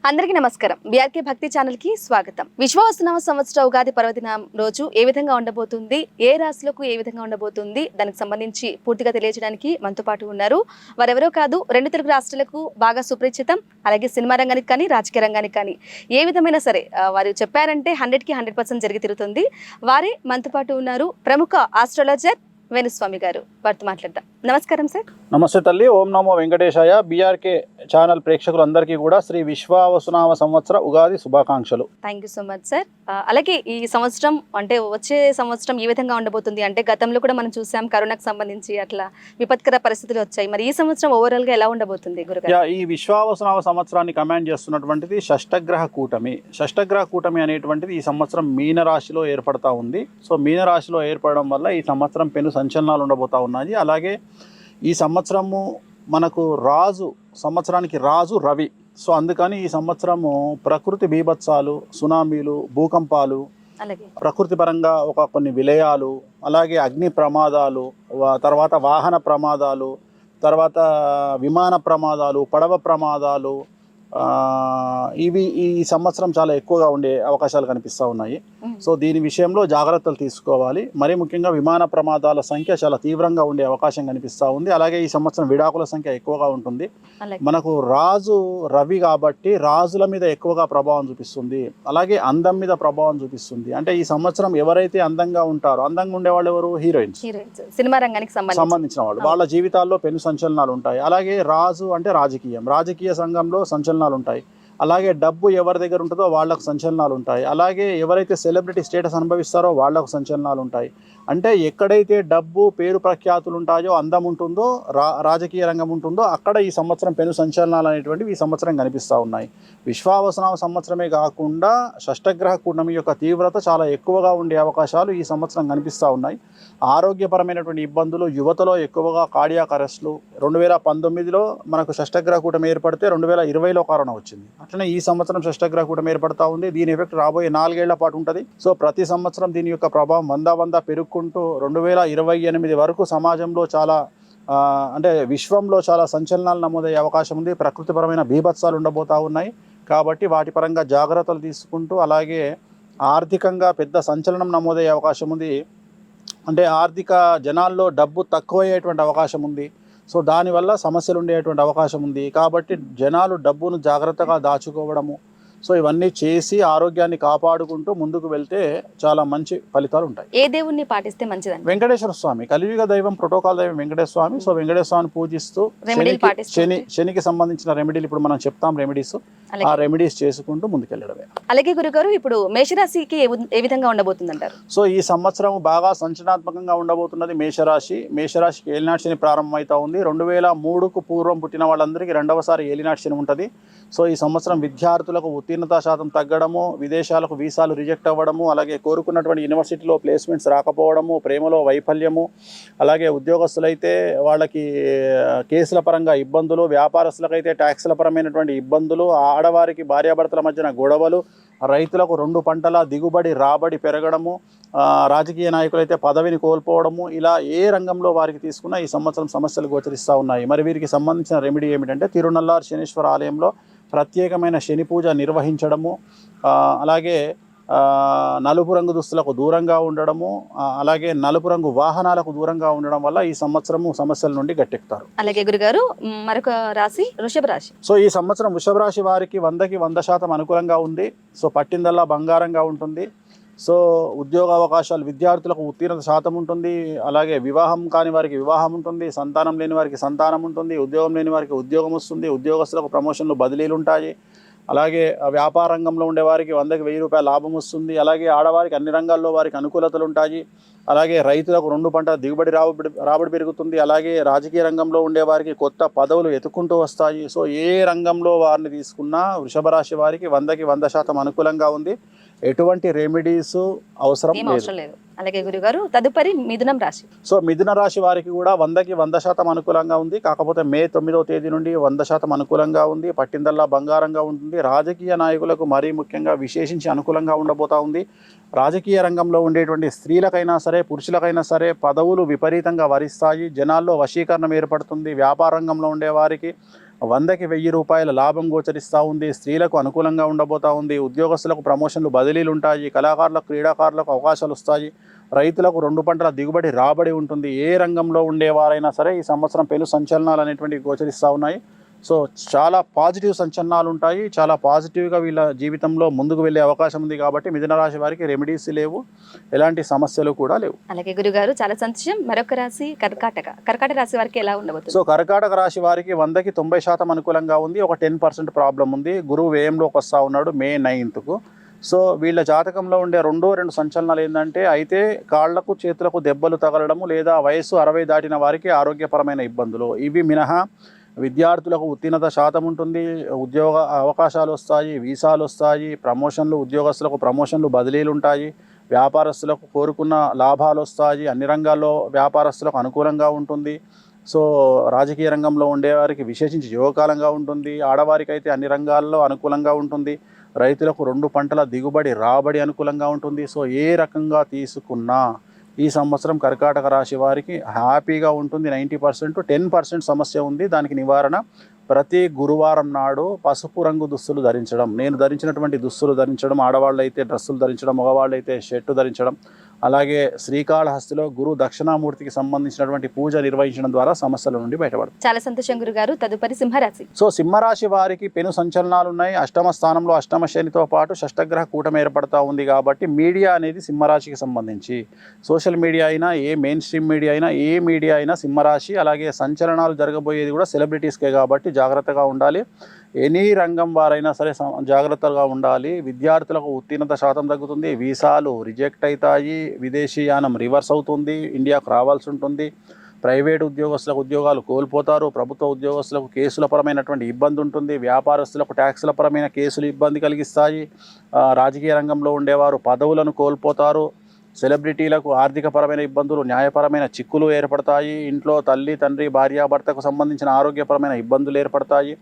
అందరికీ నమస్కారం. బీఆర్కే భక్తి ఛానల్ కి స్వాగతం. విశ్వావసునామ సంవత్సర ఉగాది పర్వదినం రోజు ఏ విధంగా ఉండబోతుంది, ఏ రాశులకు ఏ విధంగా ఉండబోతుంది, దానికి సంబంధించి పూర్తిగా తెలియజేయడానికి మనతో పాటు ఉన్నారు. వారెవరో కాదు, రెండు తెలుగు రాష్ట్రాలకు బాగా సుపరిచితం, అలాగే సినిమా రంగానికి కానీ రాజకీయ రంగానికి కానీ ఏ విధమైన సరే వారు చెప్పారంటే 100కి 100% జరిగి తిరుగుతుంది. వారే మనతో పాటు ఉన్నారు ప్రముఖ ఆస్ట్రాలజర్ వేణుస్వామి గారు. వారితో మాట్లాడదాం. నమస్కారం సార్. నమస్తే తల్లి. ఓం నమో వెంకటేశాయ. బీఆర్కే ఛానల్ ప్రేక్షకులందరికీ కూడా శ్రీ విశ్వావసునామ సంవత్సర ఉగాది శుభాకాంక్షలు. Thank you so much sir. అలాగే ఈ సంవత్సరం అంటే వచ్చే సంవత్సరం ఏ విధంగా ఉండబోతుంది అంటే గతంలో కూడా మనం చూసాం కరోనాకు సంబంధించి అట్లా విపత్కర పరిస్థితులు వచ్చాయి. మరి ఈ సంవత్సరం ఓవరాల్ గా ఎలా ఉండబోతుంది గురుగారు? ఈ విశ్వావసునామ సంవత్సరాన్ని కమాండ్ చేస్తున్నటువంటిది షష్టగ్రహ కూటమి. షష్టగ్రహ కూటమి అనేటువంటిది ఈ సంవత్సరం మీనరాశిలో ఏర్పడతా ఉంది. సో మీనరాశిలో ఏర్పడడం వల్ల ఈ సంవత్సరం పెను సంచలనాలు ఉండబోతా ఉన్నాయి. అలాగే ఈ సంవత్సరము మనకు సంవత్సరానికి రాజు రవి. సో అందుకని ఈ సంవత్సరము ప్రకృతి బీభత్సాలు, సునామీలు, భూకంపాలు, ప్రకృతి పరంగా కొన్ని విలయాలు, అలాగే అగ్ని ప్రమాదాలు, తర్వాత వాహన ప్రమాదాలు, తర్వాత విమాన ప్రమాదాలు, పడవ ప్రమాదాలు, ఇవి ఈ సంవత్సరం చాలా ఎక్కువగా ఉండే అవకాశాలు కనిపిస్తూ ఉన్నాయి. సో దీని విషయంలో జాగ్రత్తలు తీసుకోవాలి. మరీ ముఖ్యంగా విమాన ప్రమాదాల సంఖ్య చాలా తీవ్రంగా ఉండే అవకాశం కనిపిస్తూ ఉంది. అలాగే ఈ సంవత్సరం విడాకుల సంఖ్య ఎక్కువగా ఉంటుంది. మనకు రాజు రవి కాబట్టి రాజుల మీద ఎక్కువగా ప్రభావం చూపిస్తుంది, అలాగే అందం మీద ప్రభావం చూపిస్తుంది. అంటే ఈ సంవత్సరం ఎవరైతే అందంగా ఉంటారో, అందంగా ఉండే వాళ్ళు ఎవరు? హీరోయిన్స్, సినిమా రంగానికి సంబంధించిన వాళ్ళు. వాళ్ళ జీవితాల్లో పెను సంచలనాలు ఉంటాయి. అలాగే రాజు అంటే రాజకీయ సంఘంలో సంచలనాలు ఉంటాయి. అలాగే డబ్బు ఎవరి దగ్గర ఉంటుందో వాళ్లకు సంచలనాలు ఉంటాయి. అలాగే ఎవరైతే సెలబ్రిటీ స్టేటస్ అనుభవిస్తారో వాళ్లకు సంచలనాలు ఉంటాయి. అంటే ఎక్కడైతే డబ్బు, పేరు, ప్రఖ్యాతులు ఉంటాయో, అందం ఉంటుందో, రాజకీయ రంగం ఉంటుందో అక్కడ ఈ సంవత్సరం పెను సంచలనాలు అనేటువంటివి ఈ సంవత్సరం కనిపిస్తూ ఉన్నాయి. విశ్వావసునామ సంవత్సరమే కాకుండా షష్టగ్రహ కూటమి యొక్క తీవ్రత చాలా ఎక్కువగా ఉండే అవకాశాలు ఈ సంవత్సరం కనిపిస్తూ ఉన్నాయి. ఆరోగ్యపరమైనటువంటి ఇబ్బందులు, యువతలో ఎక్కువగా కార్డియాక్ అరెస్టులు. 2019లో మనకు షష్టగ్రహ కూటమి ఏర్పడితే 2020లో కరోనా వచ్చింది. అట్లనే ఈ సంవత్సరం షష్టగ్రహ కూటమి ఏర్పడతా ఉంది. దీని ఎఫెక్ట్ రాబోయే 4 ఏళ్ల పాటు ఉంటుంది. సో ప్రతి సంవత్సరం దీని యొక్క ప్రభావం వంద పెరుగుకుంటూ 2028 వరకు సమాజంలో చాలా అంటే విశ్వంలో చాలా సంచలనాలు నమోదయ్యే అవకాశం ఉంది. ప్రకృతిపరమైన బీభత్సాలు ఉండబోతూ ఉన్నాయి. కాబట్టి వాటి పరంగా జాగ్రత్తలు తీసుకుంటూ, అలాగే ఆర్థికంగా పెద్ద సంచలనం నమోదయ్యే అవకాశం ఉంది. అంటే ఆర్థిక జనాల్లో డబ్బు తక్కువయ్యేటువంటి అవకాశం ఉంది. సో దానివల్ల సమస్యలు ఉండేటువంటి అవకాశం ఉంది. కాబట్టి జనాలు డబ్బును జాగ్రత్తగా దాచుకోవడము, సో ఇవన్నీ చేసి ఆరోగ్యాన్ని కాపాడుకుంటూ ముందుకు వెళ్తే చాలా మంచి ఫలితాలు ఉంటాయి. ఏ దేవుణ్ణి పాటిస్తే మంచిదండి? వెంకటేశ్వర స్వామి, కలియుగ దైవం, ప్రోటోకాల్ దైవం వెంకటేశ్వర స్వామి. సో వెంకటేశ్వర స్వామిని పూజిస్తూ శనికి సంబంధించిన రెమెడీలు ఇప్పుడు మనం చెప్తాం. రెమెడీస్, ఆ రెమెడీస్ చేసుకుంటూ ముందుకెళ్ళడమే. అలాగే గురుగారు, ఇప్పుడు మేషరాశికి ఏ విధంగా ఉండబోతుంది అంటారు? సో ఈ సంవత్సరం బాగా సంచలనాత్మకంగా ఉండబోతున్నది మేషరాశికి ఏలినాటి శని ప్రారంభమవుతా ఉంది. 2003కు పూర్వం పుట్టిన వాళ్ళందరికీ రెండవసారి ఏలినాటి శని ఉంటుంది. సో ఈ సంవత్సరం విద్యార్థులకు ఉత్తీర్ణతా శాతం తగ్గడము, విదేశాలకు వీసాలు రిజెక్ట్ అవ్వడము, అలాగే కోరుకున్నటువంటి యూనివర్సిటీలో ప్లేస్మెంట్స్ రాకపోవడము, ప్రేమలో వైఫల్యము, అలాగే ఉద్యోగస్తులైతే వాళ్ళకి కేసుల పరంగా ఇబ్బందులు, వ్యాపారస్తులకైతే ట్యాక్సుల పరమైనటువంటి ఇబ్బందులు, ఆడవారికి భార్యాభర్తల మధ్యన గొడవలు, రైతులకు 2 పంటల దిగుబడి రాబడి పెరగడము, రాజకీయ నాయకులైతే పదవిని కోల్పోవడము, ఇలా ఏ రంగంలో వారికి తీసుకున్నా ఈ సంవత్సరం సమస్యలు గోచరిస్తూ ఉన్నాయి. మరి వీరికి సంబంధించిన రెమెడీ ఏమిటంటే తిరునల్లార్ శనీశ్వర ఆలయంలో ప్రత్యేకమైన శని పూజ నిర్వహించడము, అలాగే నలుపు రంగు దుస్తులకు దూరంగా ఉండడము, అలాగే నలుపు రంగు వాహనాలకు దూరంగా ఉండడం వల్ల ఈ సంవత్సరము సమస్యల నుండి గట్టెక్కుతారు. అలాగే గురుగారు, మరొక రాశి వృషభ రాశి. సో ఈ సంవత్సరం వృషభ రాశి వారికి 100కి 100% అనుకూలంగా ఉంది. సో పట్టిందల్లా బంగారంగా ఉంటుంది. సో ఉద్యోగ అవకాశాలు, విద్యార్థులకు ఉత్తీర్ణత శాతం ఉంటుంది. అలాగే వివాహం కాని వారికి వివాహం ఉంటుంది, సంతానం లేని వారికి సంతానం ఉంటుంది, ఉద్యోగం లేని వారికి ఉద్యోగం వస్తుంది, ఉద్యోగస్తులకు ప్రమోషన్లు, బదిలీలు ఉంటాయి. అలాగే వ్యాపార రంగంలో ఉండేవారికి 100కి 1000 రూపాయల లాభం వస్తుంది. అలాగే ఆడవారికి అన్ని రంగాల్లో వారికి అనుకూలతలు ఉంటాయి. అలాగే రైతులకు 2 పంటల దిగుబడి రాబడి పెరుగుతుంది. అలాగే రాజకీయ రంగంలో ఉండేవారికి కొత్త పదవులు ఎత్తుకుంటూ వస్తాయి. సో ఏ రంగంలో వారిని తీసుకున్నా వృషభ రాశి వారికి 100కి 100% అనుకూలంగా ఉంది. ఎటువంటి రెమెడీస్ అవసరం లేదు. అలాగే గురుగారు, తదుపరి మిథునం రాశి. సో మిథున రాశి వారికి కూడా 100కి 100% అనుకూలంగా ఉంది. కాకపోతే మే 9వ తేదీ నుండి 100% అనుకూలంగా ఉంది. పట్టిందల్లా బంగారంగా ఉంటుంది. రాజకీయ నాయకులకు మరీ ముఖ్యంగా విశేషించి అనుకూలంగా ఉండబోతా ఉంది. రాజకీయ రంగంలో ఉండేటువంటి స్త్రీలకైనా సరే, పురుషులకైనా సరే పదవులు విపరీతంగా వరిస్తాయి. జనాల్లో వశీకరణం ఏర్పడుతుంది. వ్యాపార రంగంలో ఉండేవారికి 100కి 1000 రూపాయల లాభం గోచరిస్తూ ఉంది. స్త్రీలకు అనుకూలంగా ఉండబోతూ ఉంది. ఉద్యోగస్తులకు ప్రమోషన్లు బదిలీలు ఉంటాయి. కళాకారులకు క్రీడాకారులకు అవకాశాలు వస్తాయి. రైతులకు 2 పంటల దిగుబడి రాబడి ఉంటుంది. ఏ రంగంలో ఉండేవారైనా సరే ఈ సంవత్సరం పెను సంచలనాలు అనేటువంటివి గోచరిస్తూ ఉన్నాయి. సో చాలా పాజిటివ్ సంచలనాలు ఉంటాయి. చాలా పాజిటివ్గా వీళ్ళ జీవితంలో ముందుకు వెళ్ళే అవకాశం ఉంది. కాబట్టి మిథున రాశి వారికి రెమెడీస్ లేవు, ఎలాంటి సమస్యలు కూడా లేవు. అలాగే గురుగారు చాలా సంతోషం. మరొక రాశి కర్కాటక రాశి వారికి ఎలా ఉండబోతుంది? సో కర్కాటక రాశి వారికి 100కి 90% అనుకూలంగా ఉంది. ఒక 10% ప్రాబ్లం ఉంది. గురువు వ్యయంలోకి వస్తూ ఉన్నాడు మే 9కు. సో వీళ్ళ జాతకంలో ఉండే 2 సంచలనాలు ఏంటంటే, అయితే కాళ్లకు చేతులకు దెబ్బలు తగలడము లేదా వయసు 60 దాటిన వారికి ఆరోగ్యపరమైన ఇబ్బందులు. ఇవి మినహా విద్యార్థులకు ఉత్తీర్ణత శాతం ఉంటుంది. ఉద్యోగ అవకాశాలు వస్తాయి, వీసాలు వస్తాయి, ప్రమోషన్లు, ఉద్యోగస్తులకు ప్రమోషన్లు బదిలీలు ఉంటాయి, వ్యాపారస్తులకు కోరుకున్న లాభాలు వస్తాయి. అన్ని రంగాల్లో వ్యాపారస్తులకు అనుకూలంగా ఉంటుంది. సో రాజకీయ రంగంలో ఉండేవారికి విశేషించి యోగకాలంగా ఉంటుంది. ఆడవారికి అయితే అన్ని రంగాల్లో అనుకూలంగా ఉంటుంది. రైతులకు 2 పంటల దిగుబడి రాబడి అనుకూలంగా ఉంటుంది. సో ఏ రకంగా తీసుకున్నా ఈ సంవత్సరం కర్కాటక రాశి వారికి హ్యాపీగా ఉంటుంది. 90%. 10% సమస్య ఉంది. దానికి నివారణ ప్రతి గురువారం నాడు పసుపు రంగు దుస్తులు ధరించడం. నేను ధరించినటువంటి దుస్తులు ధరించడం, ఆడవాళ్ళు అయితే డ్రెస్సులు ధరించడం, మగవాళ్ళు అయితే షర్టు ధరించడం. అలాగే శ్రీకాళహస్తిలో గురు దక్షిణామూర్తికి సంబంధించినటువంటి పూజ నిర్వహించడం ద్వారా సమస్యల నుండి బయటపడతారు. చాలా సంతోషం గురుగారు. తదుపరి సింహరాశి. సో సింహరాశి వారికి పెను సంచలనాలు ఉన్నాయి. అష్టమ స్థానంలో అష్టమ శనితో పాటు షష్టగ్రహ కూటమి ఏర్పడతా ఉంది. కాబట్టి మీడియా అనేది సింహరాశికి సంబంధించి సోషల్ మీడియా అయినా, ఏ మెయిన్ స్ట్రీమ్ మీడియా అయినా, ఏ మీడియా అయినా సింహరాశి. అలాగే సంచలనాలు జరగబోయేది కూడా సెలబ్రిటీస్కే కాబట్టి జాగ్రత్తగా ఉండాలి. ఎనీ రంగం వారైనా సరే జాగ్రత్తగా ఉండాలి. విద్యార్థులకు ఉత్తీర్ణత శాతం తగ్గుతుంది. వీసాలు రిజెక్ట్ అవుతాయి. విదేశీయానం రివర్స్ అవుతుంది. ఇండియాకు రావాల్సి ఉంటుంది. ప్రైవేట్ ఉద్యోగస్తులకు ఉద్యోగాలు కోల్పోతారు. ప్రభుత్వ ఉద్యోగస్తులకు కేసుల పరమైనటువంటి ఇబ్బంది ఉంటుంది. వ్యాపారస్తులకు ట్యాక్సుల పరమైన కేసులు ఇబ్బంది కలిగిస్తాయి. రాజకీయ రంగంలో ఉండేవారు పదవులను కోల్పోతారు. సెలబ్రిటీలకు ఆర్థికపరమైన ఇబ్బందులు, న్యాయపరమైన చిక్కులు ఏర్పడతాయి. ఇంట్లో తల్లి, తండ్రి, భార్యాభర్తకు సంబంధించిన ఆరోగ్యపరమైన ఇబ్బందులు ఏర్పడతాయి.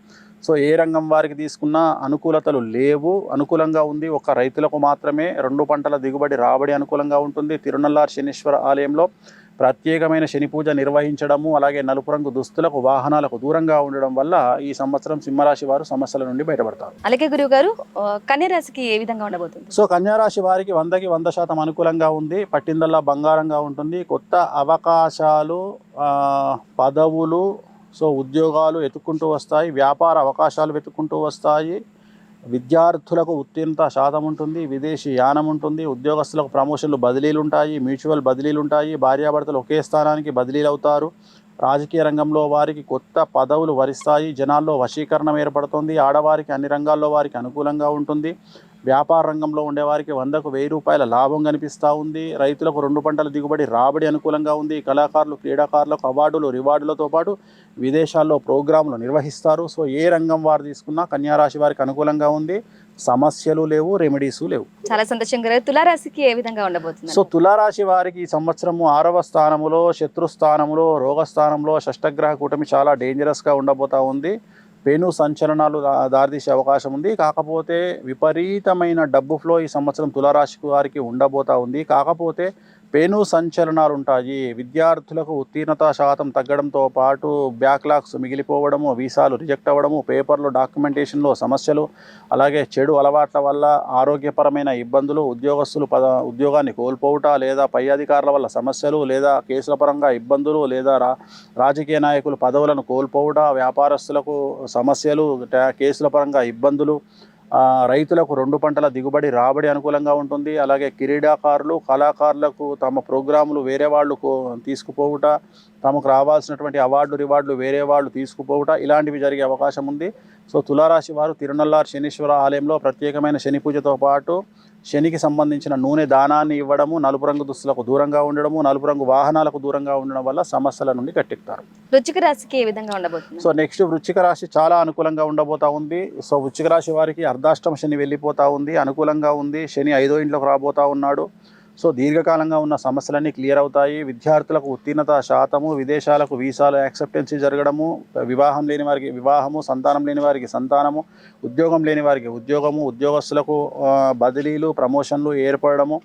సో ఏ రంగం వారికి తీసుకున్నా అనుకూలతలు లేవు. అనుకూలంగా ఉంది ఒక రైతులకు మాత్రమే. 2 పంటల దిగుబడి రాబడి అనుకూలంగా ఉంటుంది. తిరునల్లార్ శనీశ్వర ఆలయంలో ప్రత్యేకమైన శని పూజ నిర్వహించడము, అలాగే నలుపు రంగు దుస్తులకు, వాహనాలకు దూరంగా ఉండడం వల్ల ఈ సంవత్సరం సింహరాశి వారు సమస్యల నుండి బయటపడతారు. అలాగే గురువు గారు కన్యా రాశికి ఏ విధంగా ఉండబోతుంది? సో కన్యా రాశి వారికి 100కి 100% అనుకూలంగా ఉంది. పట్టిందల్లా బంగారంగా ఉంటుంది. కొత్త అవకాశాలు, పదవులు, సో ఉద్యోగాలు వెతుక్కుంటూ వస్తాయి. వ్యాపార అవకాశాలు వెతుక్కుంటూ వస్తాయి. విద్యార్థులకు ఉత్తీర్ణత శాతం ఉంటుంది. విదేశీ యానం ఉంటుంది. ఉద్యోగస్తులకు ప్రమోషన్లు బదిలీలు ఉంటాయి. మ్యూచువల్ బదిలీలు ఉంటాయి. భార్యాభర్తలు ఒకే స్థానానికి బదిలీలు అవుతారు. రాజకీయ రంగంలో వారికి కొత్త పదవులు వరిస్తాయి. జనాల్లో వశీకరణం ఏర్పడుతుంది. ఆడవారికి అన్ని రంగాల్లో వారికి అనుకూలంగా ఉంటుంది. వ్యాపార రంగంలో ఉండేవారికి 100కు 1000 రూపాయల లాభం కనిపిస్తూ ఉంది. రైతులకు 2 పంటల దిగుబడి రాబడి అనుకూలంగా ఉంది. కళాకారులు, క్రీడాకారులకు అవార్డులు, రివార్డులతో పాటు విదేశాల్లో ప్రోగ్రాములు నిర్వహిస్తారు. సో ఏ రంగం వారు తీసుకున్నా కన్యారాశి వారికి అనుకూలంగా ఉంది. సమస్యలు లేవు, రెమెడీసు లేవు. చాలా సంతోషంగా. తులారాశికి ఏ విధంగా ఉండబోతుంది? సో తులారాశి వారికి ఈ సంవత్సరము 6వ స్థానంలో, శత్రుస్థానంలో, రోగస్థానంలో షష్టగ్రహ కూటమి చాలా డేంజరస్గా ఉండబోతా ఉంది. పెను సంచలనాలు దారితీసే అవకాశం ఉంది. కాకపోతే విపరీతమైన డబ్బు ఫ్లో ఈ సంవత్సరం తులారాశి వారికి ఉండబోతా ఉంది. కాకపోతే పెను సంచలనాలు ఉంటాయి. విద్యార్థులకు ఉత్తీర్ణత శాతం తగ్గడంతో పాటు బ్యాక్లాగ్స్ మిగిలిపోవడము, వీసాలు రిజెక్ట్ అవ్వడము, పేపర్లు డాక్యుమెంటేషన్లో సమస్యలు, అలాగే చెడు అలవాట్ల వల్ల ఆరోగ్యపరమైన ఇబ్బందులు, ఉద్యోగస్తులు ఉద్యోగాన్ని కోల్పోవుట, లేదా పై అధికారుల వల్ల సమస్యలు, లేదా కేసుల పరంగా ఇబ్బందులు, లేదా రాజకీయ నాయకులు పదవులను కోల్పోవుట, వ్యాపారస్తులకు సమస్యలు, కేసుల పరంగా ఇబ్బందులు, రైతులకు 2 పంటల దిగుబడి రాబడి అనుకూలంగా ఉంటుంది. అలాగే క్రీడాకారులు, కళాకారులకు తమ ప్రోగ్రాములు వేరే వాళ్ళు తీసుకుపోవుట, తమకు రావాల్సినటువంటి అవార్డు, రివార్డులు వేరే వాళ్ళు తీసుకుపోవుట, ఇలాంటివి జరిగే అవకాశం ఉంది. సో తులారాశి వారు తిరునల్లార్ శనీశ్వర ఆలయంలో ప్రత్యేకమైన శని పూజతో పాటు శనికి సంబంధించిన నూనె దానాన్ని ఇవ్వడము, నలుపు రంగు దుస్తులకు దూరంగా ఉండడము, నలుపు రంగు వాహనాలకు దూరంగా ఉండడం వల్ల సమస్యల నుండి గట్టెక్కుతారు. వృశ్చిక రాశికి ఏ విధంగా ఉండబోతుంది? సో నెక్స్ట్ వృశ్చిక రాశి చాలా అనుకూలంగా ఉండబోతా ఉంది. సో వృశ్చిక రాశి వారికి అర్ధాష్టమ శని వెళ్ళిపోతూ ఉంది. అనుకూలంగా ఉంది. శని 5వ ఇంట్లోకి రాబోతా ఉన్నాడు. సో దీర్ఘకాలంగా ఉన్న సమస్యలన్నీ క్లియర్ అవుతాయి. విద్యార్థులకు ఉత్తీర్ణత శాతము, విదేశాలకు వీసాలు యాక్సెప్టెన్సీ జరగడము, వివాహం లేని వారికి వివాహము, సంతానం లేని వారికి సంతానము, ఉద్యోగం లేని వారికి ఉద్యోగము, ఉద్యోగస్తులకు బదిలీలు, ప్రమోషన్లు ఏర్పడము,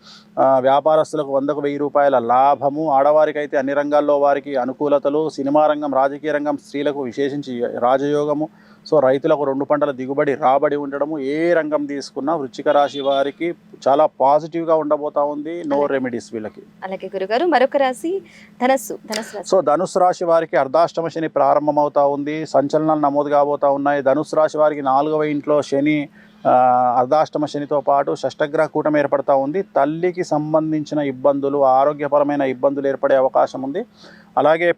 వ్యాపారస్తులకు 100,000 రూపాయల లాభము, ఆడవారికైతే అన్ని రంగాల్లో వారికి అనుకూలతలు, సినిమా రంగం, రాజకీయ రంగం స్త్రీలకు విశేషించి రాజయోగము, సో రైతులకు 2 పంటల దిగుబడి రాబడి ఉండడము, ఏ రంగం తీసుకున్నా వృశ్చిక రాశి వారికి చాలా పాజిటివ్గా ఉండబోతా ఉంది. నో రెమెడీస్ వీళ్ళకి. అలాగే గురుగారు మరొక రాశి ధనస్సు రాశి. సో ధనుసు రాశి వారికి అర్ధాష్టమ శని ప్రారంభమవుతా ఉంది. సంచలనాలు నమోదు కాబోతా ఉన్నాయి. ధనుసు రాశి వారికి 4వ ఇంట్లో శని, అర్ధాష్టమ శనితో పాటు షష్టగ్రహ కూటమి ఏర్పడతా ఉంది. తల్లికి సంబంధించిన ఇబ్బందులు, ఆరోగ్యపరమైన ఇబ్బందులు ఏర్పడే అవకాశం ఉంది. అలాగే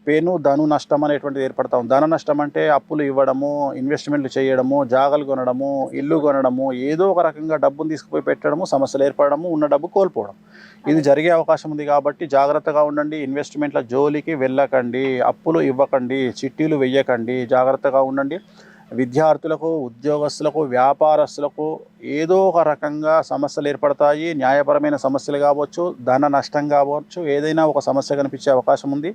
ధను నష్టం అనేటువంటిది ఏర్పడతా ఉంది. ధన నష్టం అంటే అప్పులు ఇవ్వడము, ఇన్వెస్ట్మెంట్లు చేయడము, జాగలు కొనడము, ఇల్లు కొనడము, ఏదో ఒక రకంగా డబ్బును తీసుకుపోయి పెట్టడము, సమస్యలు ఏర్పడము, ఉన్న డబ్బు కోల్పోవడం, ఇది జరిగే అవకాశం ఉంది. కాబట్టి జాగ్రత్తగా ఉండండి. ఇన్వెస్ట్మెంట్ల జోలికి వెళ్ళకండి, అప్పులు ఇవ్వకండి, చిట్టీలు వెయ్యకండి, జాగ్రత్తగా ఉండండి. విద్యార్థులకు, ఉద్యోగస్తులకు, వ్యాపారస్తులకు ఏదో ఒక రకంగా సమస్యలు ఏర్పడతాయి. న్యాయపరమైన సమస్యలు కావచ్చు, ధన నష్టం కావచ్చు, ఏదైనా ఒక సమస్య కనిపించే అవకాశం ఉంది.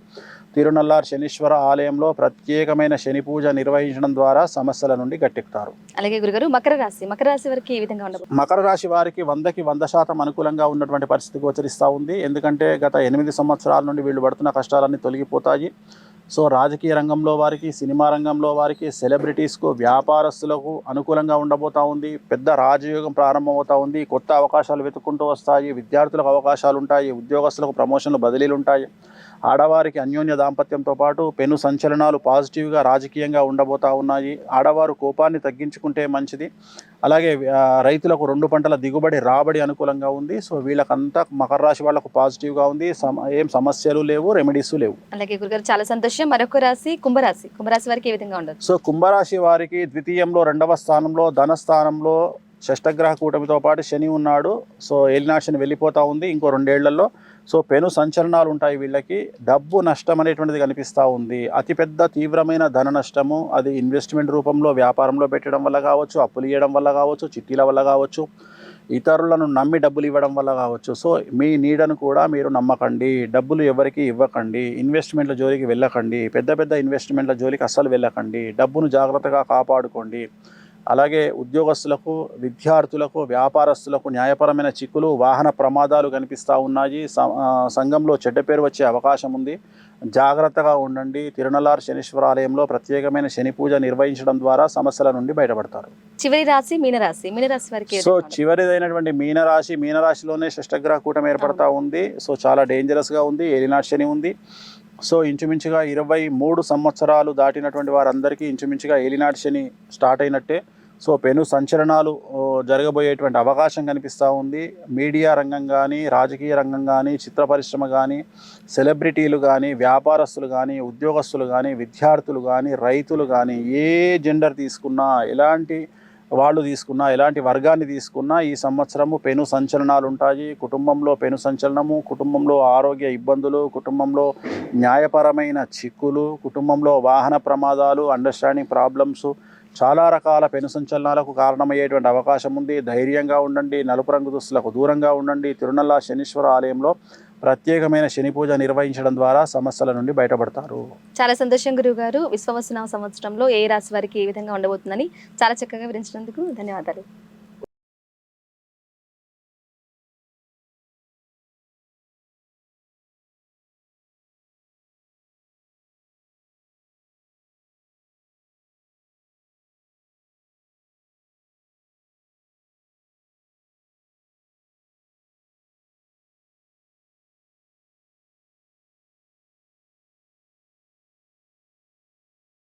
తిరునల్లార్ శనీశ్వర ఆలయంలో ప్రత్యేకమైన శని పూజ నిర్వహించడం ద్వారా సమస్యల నుండి గట్టెక్కుతారు. అలాగే గురుగారు మకర రాశి వారికి ఏ విధంగా ఉండదు? మకర రాశి వారికి 100కి 100% అనుకూలంగా ఉన్నటువంటి పరిస్థితి గోచరిస్తూ ఉంది. ఎందుకంటే గత 8 సంవత్సరాల నుండి వీళ్ళు పడుతున్న కష్టాలన్నీ తొలగిపోతాయి. సో రాజకీయ రంగంలో వారికి, సినిమా రంగంలో వారికి, సెలబ్రిటీస్కు, వ్యాపారస్తులకు అనుకూలంగా ఉండబోతూ ఉంది. పెద్ద రాజయోగం ప్రారంభమవుతూ ఉంది. కొత్త అవకాశాలు వెతుక్కుంటూ వస్తాయి. విద్యార్థులకు అవకాశాలు ఉంటాయి. ఉద్యోగస్తులకు ప్రమోషన్లు, బదిలీలు ఉంటాయి. ఆడవారికి అన్యోన్య దాంపత్యంతో పాటు పెను సంచలనాలు పాజిటివ్గా రాజకీయంగా ఉండబోతూ ఉన్నాయి. ఆడవారు కోపాన్ని తగ్గించుకుంటే మంచిది. అలాగే రైతులకు 2 పంటల దిగుబడి రాబడి అనుకూలంగా ఉంది. సో వీళ్ళకంతా మకర రాశి వాళ్ళకు పాజిటివ్గా ఉంది. ఏం సమస్యలు లేవు, రెమెడీస్ లేవు. అలాగే గురుగారు చాలా సంతోషం. మరొక రాశి కుంభరాశి వారికి ఏ విధంగా ఉండదు? సో కుంభరాశి వారికి ద్వితీయంలో 2వ స్థానంలో ధనస్థానంలో షష్టగ్రహ కూటమితో పాటు శని ఉన్నాడు. సో ఏలినాటి శని వెళ్ళిపోతూ ఉంది ఇంకో 2 ఏళ్లలో. సో పెను సంచలనాలు ఉంటాయి వీళ్ళకి. డబ్బు నష్టం అనేటువంటిది కనిపిస్తూ ఉంది. అతిపెద్ద తీవ్రమైన ధన నష్టము, అది ఇన్వెస్ట్మెంట్ రూపంలో వ్యాపారంలో పెట్టడం వల్ల కావచ్చు, అప్పులు ఇవ్వడం వల్ల కావచ్చు, చిట్టీల వల్ల కావచ్చు, ఇతరులను నమ్మి డబ్బులు ఇవ్వడం వల్ల కావచ్చు. సో మీ నీడను కూడా మీరు నమ్మకండి. డబ్బులు ఎవరికి ఇవ్వకండి. ఇన్వెస్ట్మెంట్ల జోలికి వెళ్ళకండి. పెద్ద ఇన్వెస్ట్మెంట్ల జోలికి అస్సలు వెళ్ళకండి. డబ్బును జాగ్రత్తగా కాపాడుకోండి. అలాగే ఉద్యోగస్తులకు, విద్యార్థులకు, వ్యాపారస్తులకు న్యాయపరమైన చిక్కులు, వాహన ప్రమాదాలు కనిపిస్తూ ఉన్నాయి. సంఘంలో చెడ్డ పేరు వచ్చే అవకాశం ఉంది. జాగ్రత్తగా ఉండండి. తిరునల్లార్ శనీశ్వర ఆలయంలో ప్రత్యేకమైన శని పూజ నిర్వహించడం ద్వారా సమస్యల నుండి బయటపడతారు. చివరి రాశి మీనరాశి వారికి. సో చివరిదైనటువంటి మీనరాశిలోనే షష్టగ్రహ కూటమి ఏర్పడతా ఉంది. సో చాలా డేంజరస్గా ఉంది. ఏలినాటి శని ఉంది. సో ఇంచుమించుగా 23 సంవత్సరాలు దాటినటువంటి వారందరికీ ఇంచుమించుగా ఏలినాటి శని స్టార్ట్ అయినట్టే. సో పెను సంచలనాలు జరగబోయేటువంటి అవకాశం కనిపిస్తూ ఉంది. మీడియా రంగం కానీ, రాజకీయ రంగం కానీ, చిత్ర పరిశ్రమ కానీ, సెలబ్రిటీలు కానీ, వ్యాపారస్తులు కానీ, ఉద్యోగస్తులు కానీ, విద్యార్థులు కానీ, రైతులు కానీ, ఏ జెండర్ తీసుకున్నా, ఎలాంటి వాళ్ళు తీసుకున్నా, ఎలాంటి వర్గాన్ని తీసుకున్నా ఈ సంవత్సరము పెను సంచలనాలు ఉంటాయి. కుటుంబంలో పెను సంచలనము, కుటుంబంలో ఆరోగ్య ఇబ్బందులు, కుటుంబంలో న్యాయపరమైన చిక్కులు, కుటుంబంలో వాహన ప్రమాదాలు, అండర్స్టాండింగ్ ప్రాబ్లమ్స్, చాలా రకాల పెను సంచలనాలకు కారణమయ్యేటువంటి అవకాశం ఉంది. ధైర్యంగా ఉండండి. నలుపు రంగు దుస్తులకు దూరంగా ఉండండి. తిరునల్లార్ శనీశ్వర ఆలయంలో ప్రత్యేకమైన శని పూజ నిర్వహించడం ద్వారా సమస్యల నుండి బయటపడతారు. చాలా సంతోషం గురువు గారు. విశ్వావసునామ సంవత్సరంలో ఏ రాశి వారికి ఏ విధంగా ఉండబోతుందని చాలా చక్కగా వివరించినందుకు ధన్యవాదాలు.